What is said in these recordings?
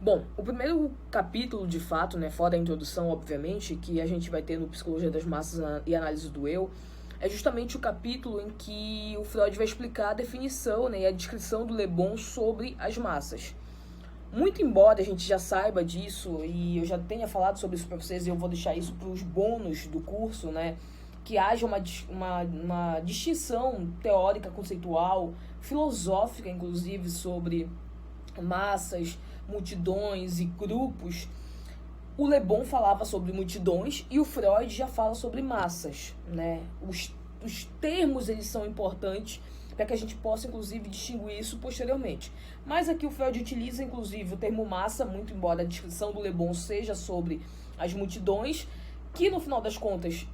Bom, o primeiro capítulo, de fato, né, fora a introdução, obviamente, que a gente vai ter no Psicologia das Massas e Análise do Eu, é justamente o capítulo em que o Freud vai explicar a definição, né, e a descrição do Le Bon sobre as massas. Muito embora a gente já saiba disso, e eu já tenha falado sobre isso para vocês, e eu vou deixar isso para os bônus do curso, né, que haja uma distinção teórica, conceitual, filosófica, inclusive, sobre massas, multidões e grupos. O Le Bon falava sobre multidões e o Freud já fala sobre massas, né? Os termos, eles são importantes para que a gente possa, inclusive, distinguir isso posteriormente. Mas aqui o Freud utiliza, inclusive, o termo massa, muito embora a descrição do Le Bon seja sobre as multidões, que, no final das contas,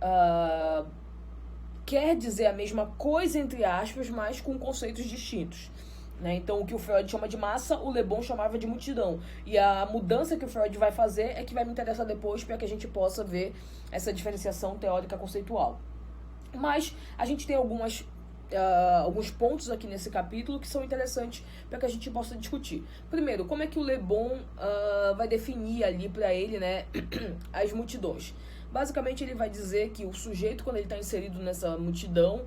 quer dizer a mesma coisa, entre aspas, mas com conceitos distintos. Né? Então, o que o Freud chama de massa, o Le Bon chamava de multidão. E a mudança que o Freud vai fazer é que vai me interessar depois para que a gente possa ver essa diferenciação teórica conceitual. Mas a gente tem alguns pontos aqui nesse capítulo que são interessantes para que a gente possa discutir. Primeiro, como é que o Le Bon vai definir ali para ele, né, as multidões? Basicamente, ele vai dizer que o sujeito, quando ele está inserido nessa multidão,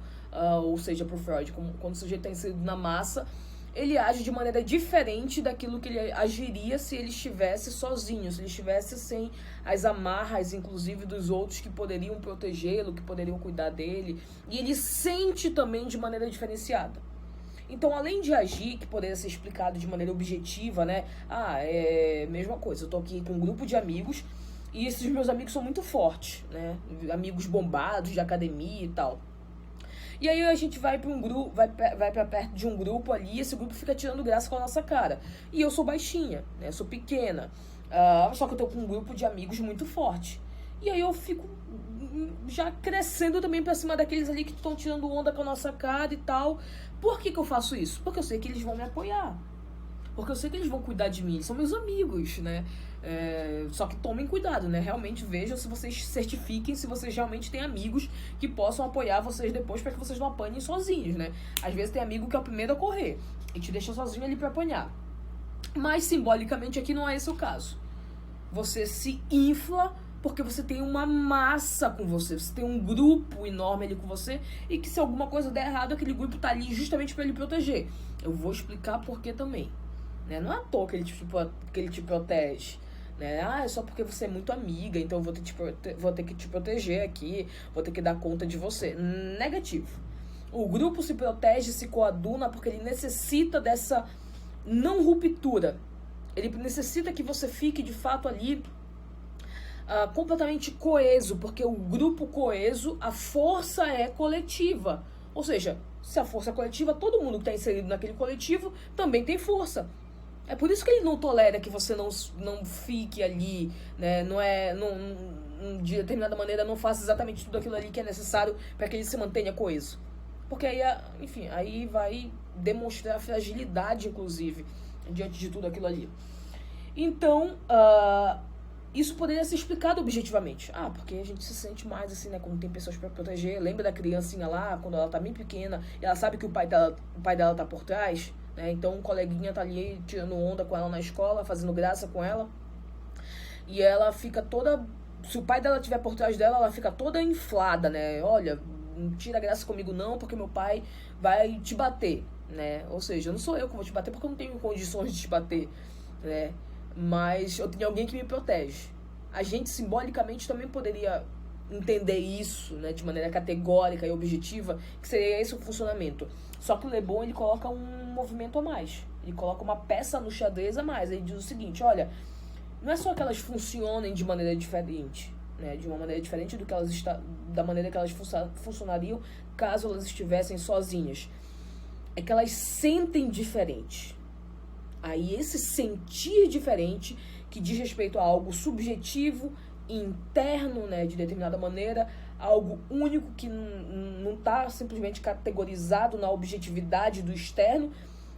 ou seja, para o Freud, quando o sujeito está inserido na massa, ele age de maneira diferente daquilo que ele agiria se ele estivesse sozinho, se ele estivesse sem as amarras, inclusive, dos outros que poderiam protegê-lo, que poderiam cuidar dele. E ele sente também de maneira diferenciada. Então, além de agir, que poderia ser explicado de maneira objetiva, né? É a mesma coisa, eu tô aqui com um grupo de amigos e esses meus amigos são muito fortes, né? Amigos bombados, de academia e tal. E aí a gente vai para um grupo, vai para perto de um grupo ali, esse grupo fica tirando graça com a nossa cara. E eu sou baixinha, né? Eu sou pequena. Só que eu tô com um grupo de amigos muito forte. E aí eu fico já crescendo também pra cima daqueles ali que estão tirando onda com a nossa cara e tal. Por que eu faço isso? Porque eu sei que eles vão me apoiar. Porque eu sei que eles vão cuidar de mim, são meus amigos, né? Só que tomem cuidado, né? Realmente vejam se vocês certifiquem se vocês realmente têm amigos que possam apoiar vocês depois para que vocês não apanhem sozinhos, né? Às vezes tem amigo que é o primeiro a correr e te deixa sozinho ali para apanhar. Mas simbolicamente aqui não é esse o caso. Você se infla porque você tem uma massa com você, você tem um grupo enorme ali com você e que se alguma coisa der errado, aquele grupo tá ali justamente para ele proteger. Eu vou explicar por que também. Né? Não é à toa que ele te protege. Né? É só porque você é muito amiga, então eu vou ter que te proteger aqui, vou ter que dar conta de você. Negativo. O grupo se protege, se coaduna porque ele necessita dessa não ruptura. Ele necessita que você fique de fato ali completamente coeso, porque o grupo coeso, a força é coletiva. Ou seja, se a força é coletiva, todo mundo que está inserido naquele coletivo também tem força. É por isso que ele não tolera que você não fique ali, né? De determinada maneira, não faça exatamente tudo aquilo ali que é necessário para que ele se mantenha coeso. Porque aí, enfim, aí vai demonstrar fragilidade, inclusive, diante de tudo aquilo ali. Então, isso poderia ser explicado objetivamente. Porque a gente se sente mais assim, né? Quando tem pessoas para proteger. Lembra da criancinha lá, quando ela tá bem pequena, e ela sabe que o pai dela tá por trás, né? Então um coleguinha tá ali tirando onda com ela na escola, fazendo graça com ela. E ela fica toda... Se o pai dela estiver por trás dela, ela fica toda inflada, né? Olha, não tira graça comigo não, porque meu pai vai te bater, né? Ou seja, não sou eu que vou te bater porque eu não tenho condições de te bater, né? Mas eu tenho alguém que me protege. A gente simbolicamente também poderia entender isso, né, de maneira categórica e objetiva, que seria esse o funcionamento. Só que o Le Bon, ele coloca um movimento a mais. Ele coloca uma peça no xadrez a mais. Ele diz o seguinte, olha, não é só que elas funcionem de maneira diferente, né, de uma maneira diferente da maneira que elas funcionariam caso elas estivessem sozinhas. É que elas sentem diferente. Aí esse sentir diferente, que diz respeito a algo subjetivo, interno, né, de determinada maneira, algo único que não está simplesmente categorizado na objetividade do externo,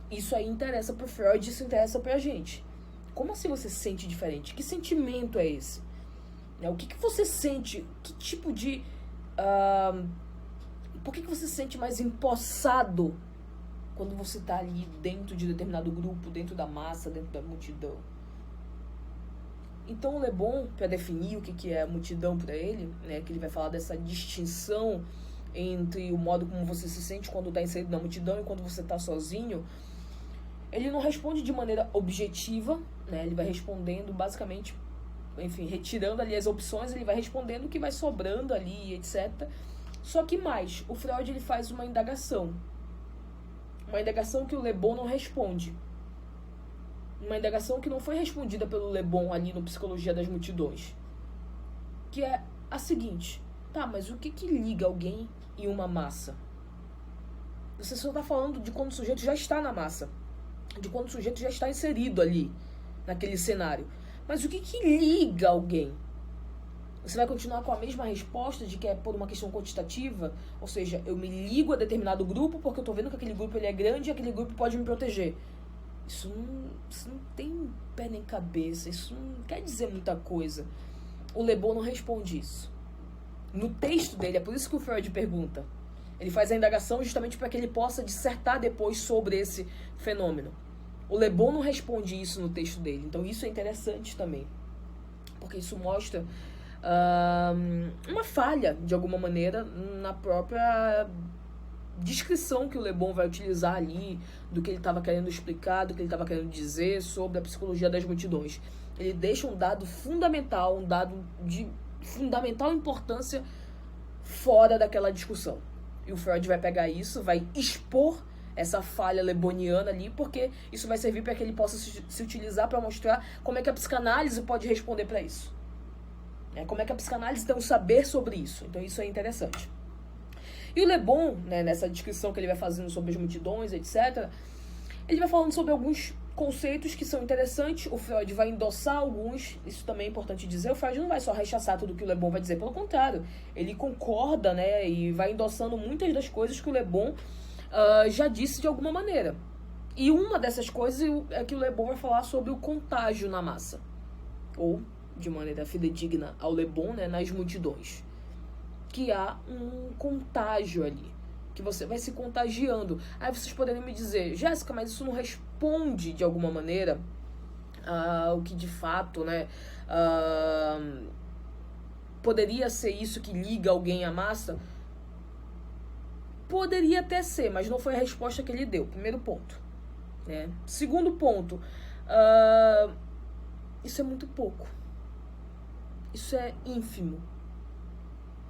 isso aí interessa pro Freud, isso interessa pra gente. Como assim você sente diferente? Que sentimento é esse? O que você sente? Que tipo de... por que você se sente mais empossado quando você tá ali dentro de determinado grupo, dentro da massa, dentro da multidão? Então o Le Bon, para definir o que é multidão para ele, né, que ele vai falar dessa distinção entre o modo como você se sente quando está inserido na multidão e quando você está sozinho, ele não responde de maneira objetiva, né, ele vai respondendo basicamente, enfim, retirando ali as opções, ele vai respondendo o que vai sobrando ali, etc. Só que mais, o Freud ele faz uma indagação que o Le Bon não responde. Uma indagação que não foi respondida pelo Le Bon ali no Psicologia das Multidões. Que é a seguinte: tá, mas o que liga alguém e uma massa? Você só está falando de quando o sujeito já está na massa, de quando o sujeito já está inserido ali, naquele cenário. Mas o que liga alguém? Você vai continuar com a mesma resposta de que é por uma questão quantitativa? Ou seja, eu me ligo a determinado grupo porque eu estou vendo que aquele grupo ele é grande e aquele grupo pode me proteger. Isso não tem pé nem cabeça, isso não quer dizer muita coisa. O Le Bon não responde isso. No texto dele, é por isso que o Freud pergunta. Ele faz a indagação justamente para que ele possa dissertar depois sobre esse fenômeno. O Le Bon não responde isso no texto dele, então isso é interessante também. Porque isso mostra uma falha, de alguma maneira, na própria descrição que o Le Bon vai utilizar ali, do que ele estava querendo explicar, do que ele estava querendo dizer sobre a psicologia das multidões. Ele deixa um dado fundamental, um dado de fundamental importância fora daquela discussão. E o Freud vai pegar isso, vai expor essa falha leboniana ali, porque isso vai servir para que ele possa se utilizar para mostrar como é que a psicanálise pode responder para isso. Como é que a psicanálise tem um saber sobre isso. Então isso é interessante. E o Le Bon, né, nessa descrição que ele vai fazendo sobre as multidões, etc., ele vai falando sobre alguns conceitos que são interessantes. O Freud vai endossar alguns, isso também é importante dizer. O Freud não vai só rechaçar tudo que o Le Bon vai dizer, pelo contrário, ele concorda, né, e vai endossando muitas das coisas que o Le Bon já disse de alguma maneira. E uma dessas coisas é que o Le Bon vai falar sobre o contágio na massa, ou, de maneira fidedigna ao Le Bon, né, nas multidões. Que há um contágio ali, que você vai se contagiando. Aí vocês poderiam me dizer: Jéssica, mas isso não responde de alguma maneira o que de fato, né, poderia ser isso que liga alguém à massa? Poderia até ser, mas não foi a resposta que ele deu. Primeiro ponto, né? Segundo ponto, isso é muito pouco. Isso é ínfimo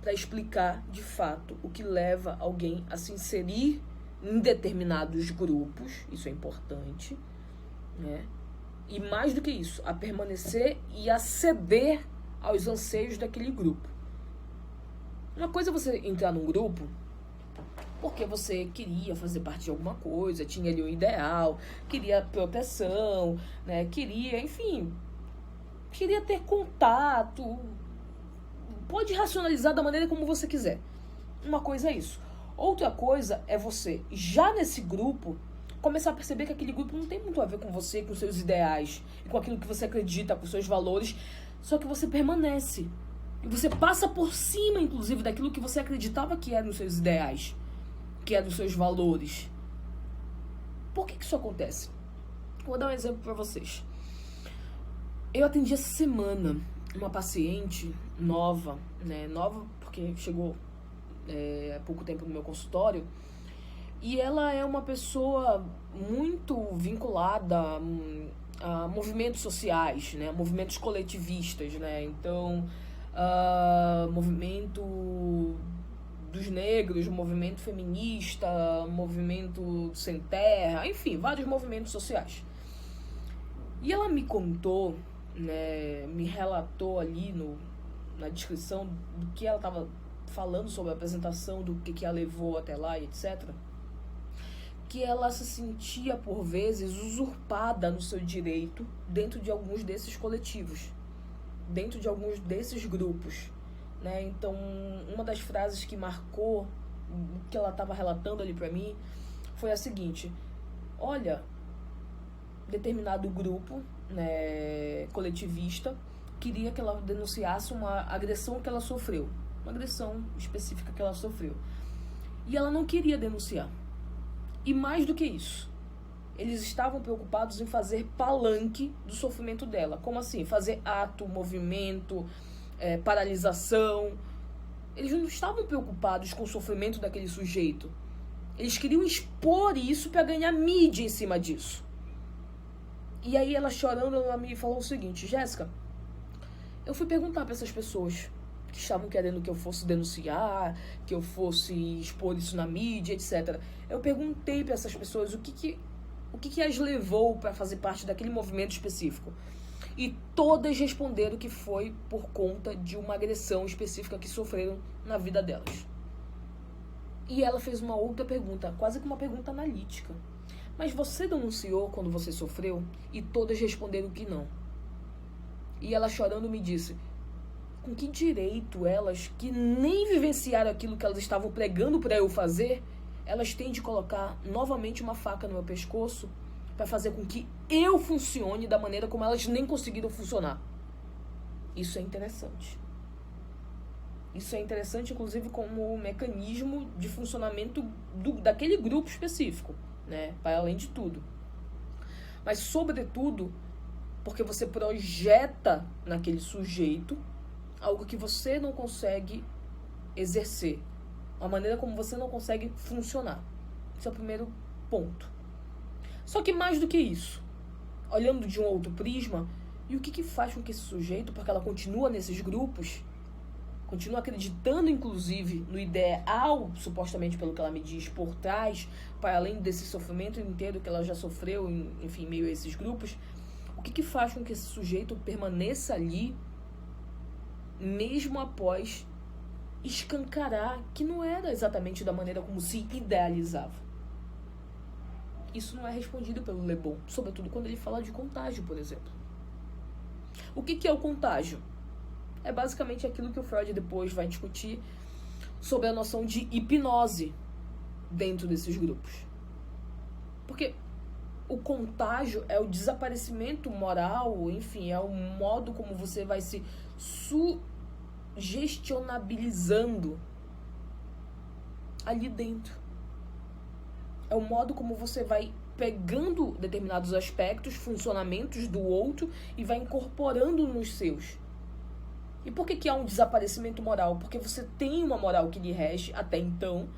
para explicar, de fato, o que leva alguém a se inserir em determinados grupos. Isso é importante, né? E mais do que isso, a permanecer e a ceder aos anseios daquele grupo. Uma coisa é você entrar num grupo porque você queria fazer parte de alguma coisa, tinha ali um ideal, queria proteção, né? Queria, enfim, queria ter contato. Pode racionalizar da maneira como você quiser. Uma coisa é isso. Outra coisa é você, já nesse grupo, começar a perceber que aquele grupo não tem muito a ver com você, com seus ideais, e com aquilo que você acredita, com seus valores, só que você permanece. E você passa por cima, inclusive, daquilo que você acreditava que eram os seus ideais, que eram os seus valores. Por que isso acontece? Vou dar um exemplo para vocês. Eu atendi essa semana uma paciente nova, né? Nova porque chegou há pouco tempo no meu consultório, e ela é uma pessoa muito vinculada a movimentos sociais, né? Movimentos coletivistas, né? Então, movimento dos negros, movimento feminista, movimento sem terra, enfim, vários movimentos sociais. E ela me contou, né, me relatou ali na descrição do que ela estava falando sobre a apresentação, do que a levou até lá e etc., que ela se sentia, por vezes, usurpada no seu direito dentro de alguns desses coletivos, dentro de alguns desses grupos, né? Então, uma das frases que marcou o que ela estava relatando ali para mim foi a seguinte: olha, determinado grupo, né, coletivista, queria que ela denunciasse uma agressão que ela sofreu, uma agressão específica que ela sofreu, e ela não queria denunciar. E mais do que isso, eles estavam preocupados em fazer palanque do sofrimento dela. Como assim? Fazer ato, movimento, paralisação. Eles não estavam preocupados com o sofrimento daquele sujeito. Eles queriam expor isso para ganhar mídia em cima disso. E aí ela chorando, ela me falou o seguinte: Jéssica, eu fui perguntar para essas pessoas que estavam querendo que eu fosse denunciar, que eu fosse expor isso na mídia, etc. Eu perguntei para essas pessoas o que as levou para fazer parte daquele movimento específico. E todas responderam que foi por conta de uma agressão específica que sofreram na vida delas. E ela fez uma outra pergunta, quase que uma pergunta analítica. Mas você denunciou quando você sofreu? E todas responderam que não. E ela chorando me disse: com que direito elas, que nem vivenciaram aquilo que elas estavam pregando para eu fazer, elas têm de colocar novamente uma faca no meu pescoço para fazer com que eu funcione da maneira como elas nem conseguiram funcionar? Isso é interessante. Isso é interessante, inclusive, como mecanismo de funcionamento daquele grupo específico, né? Para além de tudo. Mas, sobretudo, porque você projeta naquele sujeito algo que você não consegue exercer. Uma maneira como você não consegue funcionar. Esse é o primeiro ponto. Só que mais do que isso, olhando de um outro prisma, e o que faz com que esse sujeito, porque ela continua nesses grupos, continua acreditando, inclusive, no ideal, supostamente pelo que ela me diz, por trás, para além desse sofrimento inteiro que ela já sofreu, enfim, em meio a esses grupos, o que faz com que esse sujeito permaneça ali, mesmo após escancarar que não era exatamente da maneira como se idealizava? Isso não é respondido pelo Le Bon, sobretudo quando ele fala de contágio, por exemplo. O que é o contágio? É basicamente aquilo que o Freud depois vai discutir sobre a noção de hipnose dentro desses grupos. Porque o contágio é o desaparecimento moral, enfim, é o modo como você vai se sugestionabilizando ali dentro. É o modo como você vai pegando determinados aspectos, funcionamentos do outro e vai incorporando nos seus. E por que há um desaparecimento moral? Porque você tem uma moral que lhe rege até então,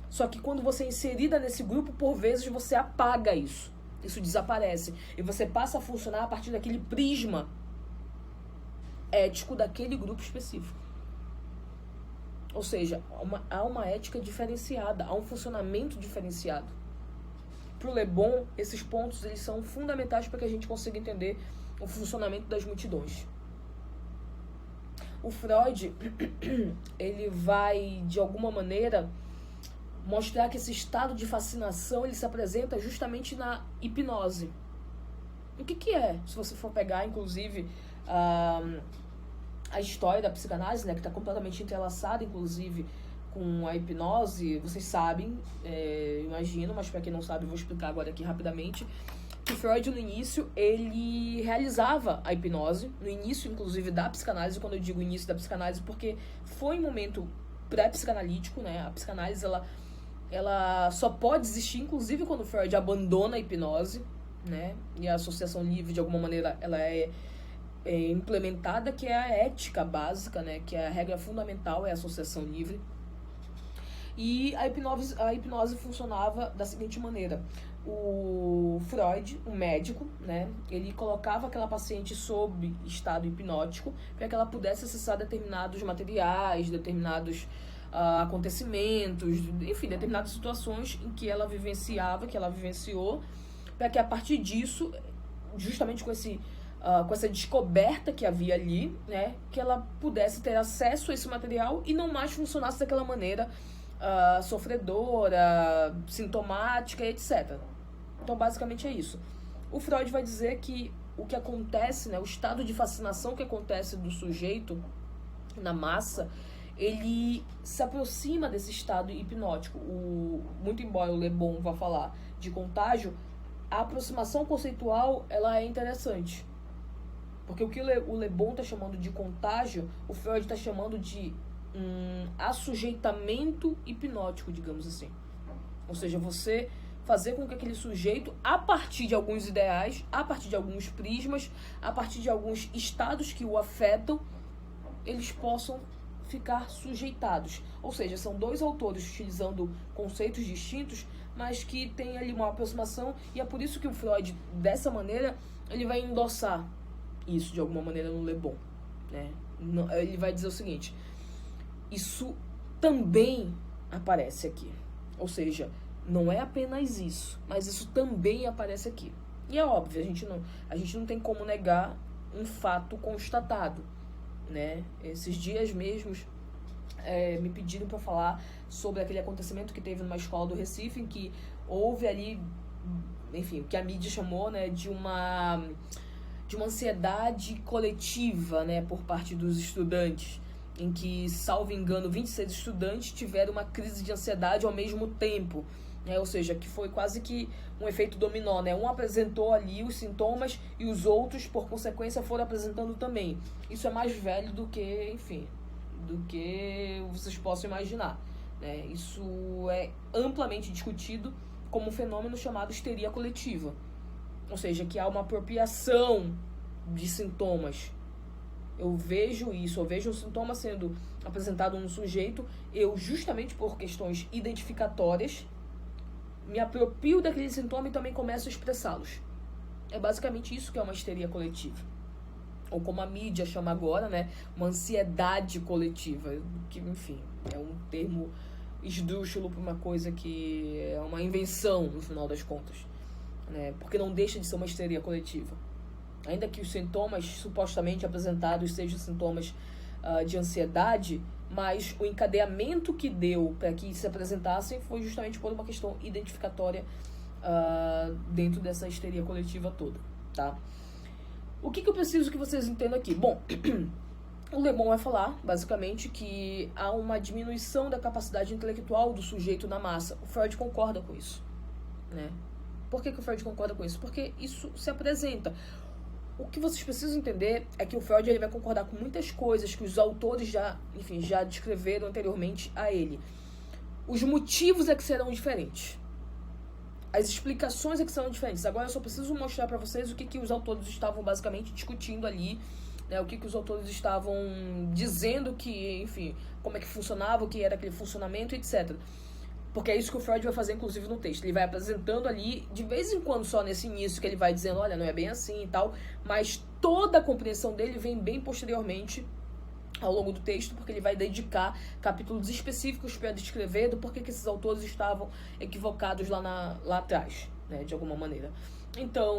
só que quando você é inserida nesse grupo, por vezes você apaga isso. Isso desaparece. E você passa a funcionar a partir daquele prisma ético daquele grupo específico. Ou seja, há uma ética diferenciada, há um funcionamento diferenciado. Para o Le Bon, esses pontos eles são fundamentais para que a gente consiga entender o funcionamento das multidões. O Freud, ele vai, de alguma maneira, mostrar que esse estado de fascinação ele se apresenta justamente na hipnose. O que é? Se você for pegar, inclusive, a história da psicanálise, né, que está completamente entrelaçada, inclusive, com a hipnose, vocês sabem, imagino, mas para quem não sabe, eu vou explicar agora aqui rapidamente, que Freud, no início, ele realizava a hipnose, no início, inclusive, da psicanálise. Quando eu digo início da psicanálise, porque foi um momento pré-psicanalítico, né, a psicanálise, ela só pode existir, inclusive, quando Freud abandona a hipnose, né, e a associação livre, de alguma maneira, ela é implementada, que é a ética básica, né, que é a regra fundamental, é a associação livre. E a hipnose funcionava da seguinte maneira: o Freud, um médico, né, ele colocava aquela paciente sob estado hipnótico para que ela pudesse acessar determinados materiais, determinados acontecimentos, enfim, determinadas situações em que ela vivenciava, que ela vivenciou, para que a partir disso, justamente com essa descoberta que havia ali, né, que ela pudesse ter acesso a esse material e não mais funcionasse daquela maneira sofredora, sintomática, etc. Então, basicamente é isso. O Freud vai dizer que o que acontece, né, o estado de fascinação que acontece do sujeito na massa, ele se aproxima desse estado hipnótico. Muito embora o Le Bon vá falar de contágio, a aproximação conceitual ela é interessante. Porque o que o Le Bon está chamando de contágio, o Freud está chamando de assujeitamento hipnótico, digamos assim. Ou seja, você fazer com que aquele sujeito, a partir de alguns ideais, a partir de alguns prismas, a partir de alguns estados que o afetam, eles possam ficar sujeitados. Ou seja, são dois autores utilizando conceitos distintos, mas que tem ali uma aproximação, e é por isso que o Freud, dessa maneira, ele vai endossar isso de alguma maneira no Le Bon, né? Ele vai dizer o seguinte: isso também aparece aqui. Ou seja, não é apenas isso, mas isso também aparece aqui. E é óbvio, a gente não tem como negar um fato constatado, né? Esses dias mesmos me pediram para falar sobre aquele acontecimento que teve numa escola do Recife, em que houve ali, enfim, o que a mídia chamou, né, de uma ansiedade coletiva, né, por parte dos estudantes, em que, salvo engano, 26 estudantes tiveram uma crise de ansiedade ao mesmo tempo, né? Ou seja, que foi quase que um efeito dominó, né? Um apresentou ali os sintomas e os outros, por consequência, foram apresentando também. Isso é mais velho do que, enfim, do que vocês possam imaginar, né? Isso é amplamente discutido como um fenômeno chamado histeria coletiva. Ou seja, que há uma apropriação de sintomas. Eu vejo isso, eu vejo um sintoma sendo apresentado no sujeito, eu, justamente por questões identificatórias, me aproprio daquele sintoma e também começo a expressá-los. É basicamente isso que é uma histeria coletiva. Ou como a mídia chama agora, né, uma ansiedade coletiva, que, enfim, é um termo esdrúxulo para uma coisa que é uma invenção, no final das contas, né, porque não deixa de ser uma histeria coletiva. Ainda que os sintomas supostamente apresentados sejam sintomas de ansiedade, mas o encadeamento que deu para que se apresentassem foi justamente por uma questão identificatória dentro dessa histeria coletiva toda, tá? O que eu preciso que vocês entendam aqui? Bom, o Le Bon vai falar, basicamente, que há uma diminuição da capacidade intelectual do sujeito na massa. O Freud concorda com isso, né? Por que o Freud concorda com isso? Porque isso se apresenta. O que vocês precisam entender é que o Freud ele vai concordar com muitas coisas que os autores já descreveram anteriormente a ele. Os motivos é que serão diferentes. As explicações é que serão diferentes. Agora eu só preciso mostrar para vocês o que os autores estavam basicamente discutindo ali, né? O que os autores estavam dizendo que, enfim, como é que funcionava, o que era aquele funcionamento, etc. Porque é isso que o Freud vai fazer, inclusive, no texto. Ele vai apresentando ali, de vez em quando, só nesse início, que ele vai dizendo, olha, não é bem assim e tal, mas toda a compreensão dele vem bem posteriormente, ao longo do texto, porque ele vai dedicar capítulos específicos para descrever do porquê que esses autores estavam equivocados lá atrás, né, de alguma maneira. Então,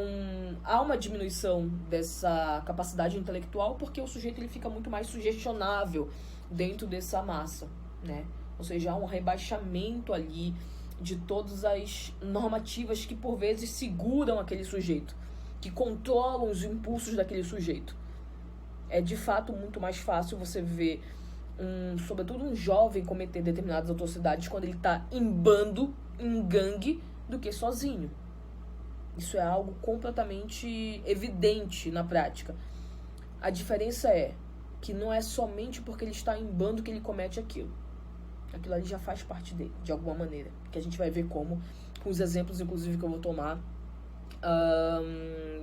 há uma diminuição dessa capacidade intelectual, porque o sujeito ele fica muito mais sugestionável dentro dessa massa, né? Ou seja, há um rebaixamento ali de todas as normativas que, por vezes, seguram aquele sujeito, que controlam os impulsos daquele sujeito. É, de fato, muito mais fácil você ver, sobretudo um jovem, cometer determinadas atrocidades quando ele está em bando, em gangue, do que sozinho. Isso é algo completamente evidente na prática. A diferença é que não é somente porque ele está em bando que ele comete aquilo. Aquilo ali já faz parte dele, de alguma maneira. Que a gente vai ver como, com os exemplos, inclusive, que eu vou tomar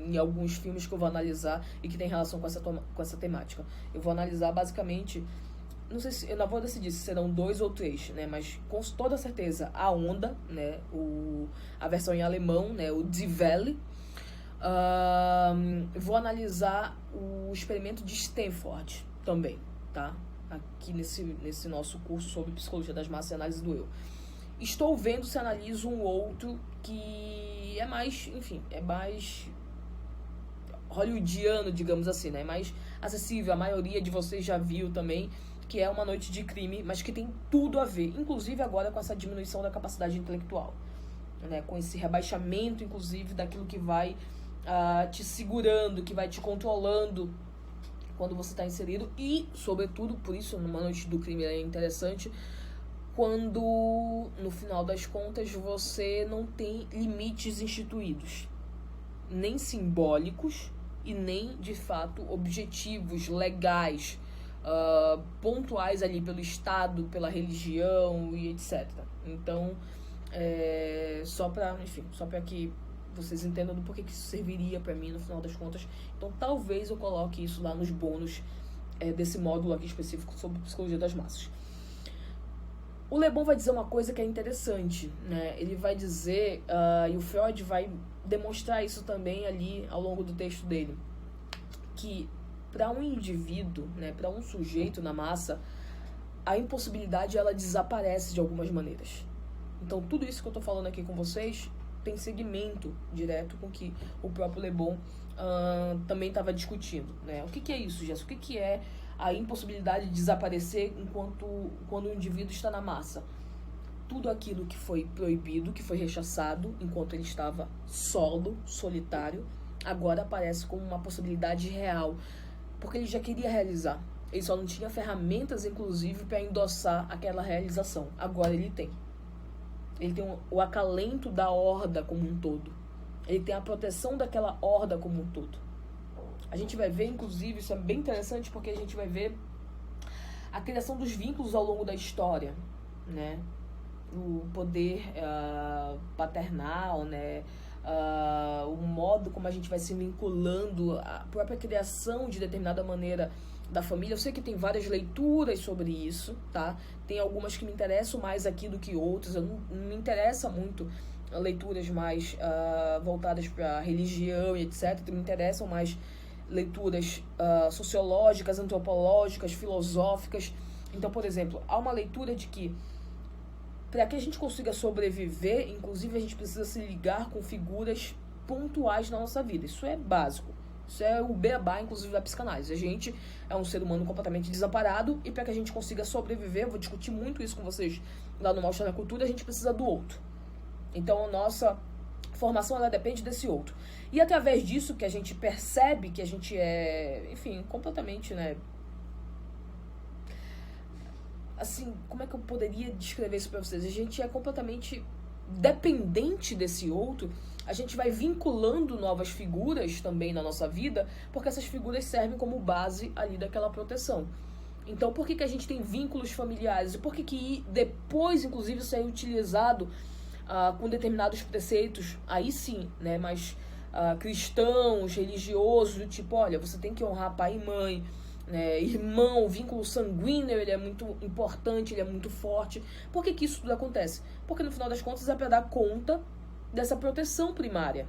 em alguns filmes que eu vou analisar e que tem relação com essa temática. Eu vou analisar, basicamente, não sei se, eu não vou decidir se serão 2 ou 3, né? Mas com toda certeza, a Onda, né? A versão em alemão, né? O Die Welle. Vou analisar o experimento de Stanford também, tá? Aqui nesse nosso curso sobre psicologia das massas e análise do eu. Estou vendo se analiso um outro que é mais, enfim, é mais hollywoodiano, digamos assim, né? É mais acessível, a maioria de vocês já viu também, que é Uma Noite de Crime, mas que tem tudo a ver, inclusive agora com essa diminuição da capacidade intelectual, né? Com esse rebaixamento, inclusive, daquilo que vai te segurando, que vai te controlando quando você está inserido, e, sobretudo, por isso, Numa Noite do Crime é interessante, quando, no final das contas, você não tem limites instituídos, nem simbólicos e nem, de fato, objetivos, legais, pontuais ali pelo Estado, pela religião e etc. Então, Só pra que vocês entendam do porquê que isso serviria pra mim no final das contas. Então talvez eu coloque isso lá nos bônus desse módulo aqui específico sobre psicologia das massas. O Le Bon vai dizer uma coisa que é interessante, né? Ele vai dizer, e o Freud vai demonstrar isso também ali ao longo do texto dele, que para um indivíduo, né, para um sujeito na massa, a impossibilidade ela desaparece de algumas maneiras. Então tudo isso que eu tô falando aqui com vocês tem segmento direto com o que o próprio Le Bon também estava discutindo, né? O que é isso, Jess? O que é a impossibilidade de desaparecer quando o indivíduo está na massa? Tudo aquilo que foi proibido, que foi rechaçado enquanto ele estava solo, solitário, agora aparece como uma possibilidade real, porque ele já queria realizar. Ele só não tinha ferramentas, inclusive, para endossar aquela realização. Agora ele tem. Ele tem o acalento da horda como um todo. Ele tem a proteção daquela horda como um todo. A gente vai ver, inclusive, isso é bem interessante, porque a gente vai ver a criação dos vínculos ao longo da história, né? O poder paternal, né? O modo como a gente vai se vinculando, a própria criação de determinada maneira da família. Eu sei que tem várias leituras sobre isso, tá? Tem algumas que me interessam mais aqui do que outras. Eu não me interessa muito leituras mais voltadas para religião e etc. Me interessam mais leituras sociológicas, antropológicas, filosóficas. Então, por exemplo, há uma leitura de que para que a gente consiga sobreviver, inclusive a gente precisa se ligar com figuras pontuais na nossa vida. Isso é básico. Isso é o beabá, inclusive, da psicanálise. A gente é um ser humano completamente desamparado e para que a gente consiga sobreviver, eu vou discutir muito isso com vocês lá no Mal-Estar na Cultura, a gente precisa do outro. Então, a nossa formação, ela depende desse outro. E através disso que a gente percebe que a gente é, enfim, completamente, né? Assim, como é que eu poderia descrever isso pra vocês? A gente é completamente dependente desse outro. A gente vai vinculando novas figuras também na nossa vida, porque essas figuras servem como base ali daquela proteção. Então, por que a gente tem vínculos familiares? E por que depois, inclusive, isso é utilizado com determinados preceitos, aí sim, né, mas cristãos, religiosos, do tipo, olha, você tem que honrar pai e mãe, né, irmão, o vínculo sanguíneo, ele é muito importante, ele é muito forte. Por que isso tudo acontece? Porque no final das contas é para dar conta dessa proteção primária.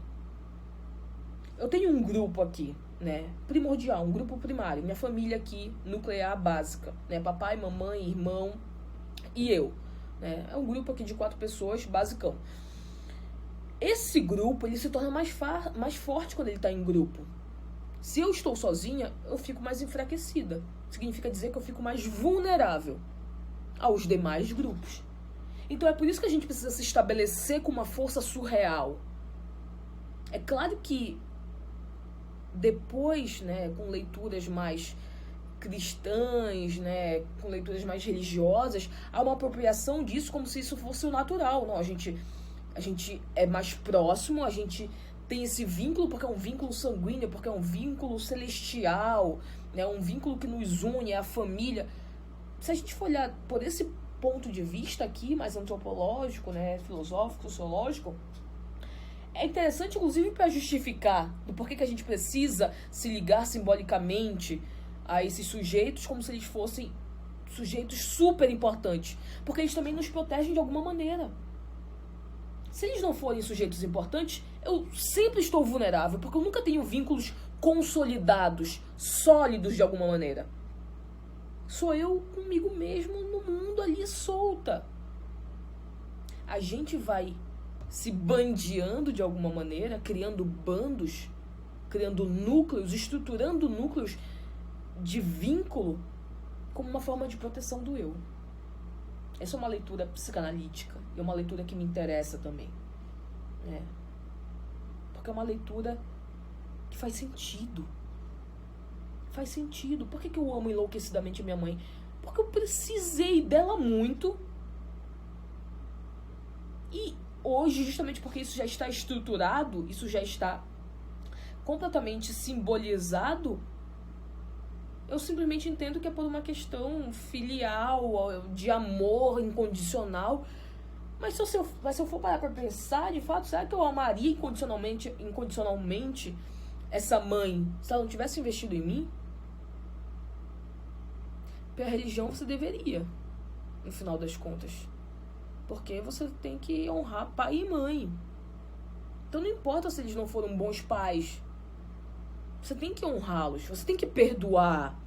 Eu tenho um grupo aqui, né, primordial, um grupo primário, minha família aqui, nuclear básica, né, papai, mamãe, irmão e eu. É um grupo aqui de 4 pessoas, basicão. Esse grupo, ele se torna mais forte quando ele está em grupo. Se eu estou sozinha, eu fico mais enfraquecida. Significa dizer que eu fico mais vulnerável aos demais grupos. Então é por isso que a gente precisa se estabelecer com uma força surreal. É claro que depois, né, com leituras mais cristãs, né, com leituras mais religiosas, há uma apropriação disso como se isso fosse o natural. Não, a gente é mais próximo, a gente tem esse vínculo porque é um vínculo sanguíneo, porque é um vínculo celestial, né, um vínculo que nos une, é a família. Se a gente for olhar por esse ponto de vista aqui, mais antropológico, né, filosófico, sociológico, é interessante, inclusive, para justificar do porquê que a gente precisa se ligar simbolicamente a esses sujeitos como se eles fossem sujeitos super importantes. Porque eles também nos protegem de alguma maneira. Se eles não forem sujeitos importantes, eu sempre estou vulnerável, porque eu nunca tenho vínculos consolidados, sólidos de alguma maneira. Sou eu comigo mesmo no mundo ali solta. A gente vai se bandeando de alguma maneira, criando bandos, criando núcleos, estruturando núcleos de vínculo como uma forma de proteção do eu. Essa é uma leitura psicanalítica e é uma leitura que me interessa também, né? Porque é uma leitura que faz sentido. Faz sentido. Por que eu amo enlouquecidamente a minha mãe? Porque eu precisei dela muito. E hoje, justamente porque isso já está estruturado, isso já está completamente simbolizado, eu simplesmente entendo que é por uma questão filial, de amor incondicional, Mas se eu for parar pra pensar, de fato, será que eu amaria incondicionalmente essa mãe se ela não tivesse investido em mim? Pela religião você deveria, no final das contas. Porque você tem que honrar pai e mãe. Então não importa se eles não foram bons pais. Você tem que honrá-los, você tem que perdoar.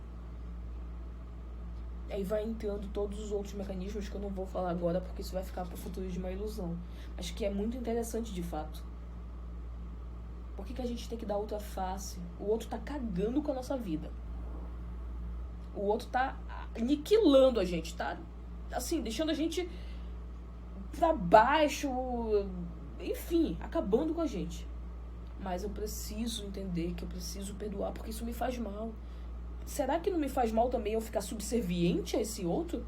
Aí vai entrando todos os outros mecanismos que eu não vou falar agora, porque isso vai ficar pro futuro de uma ilusão. Mas que é muito interessante de fato. Por que a gente tem que dar outra face? O outro tá cagando com a nossa vida. O outro tá aniquilando a gente, tá? Assim, deixando a gente pra baixo, enfim, acabando com a gente. Mas eu preciso entender que eu preciso perdoar, porque isso me faz mal. Será que não me faz mal também eu ficar subserviente a esse outro?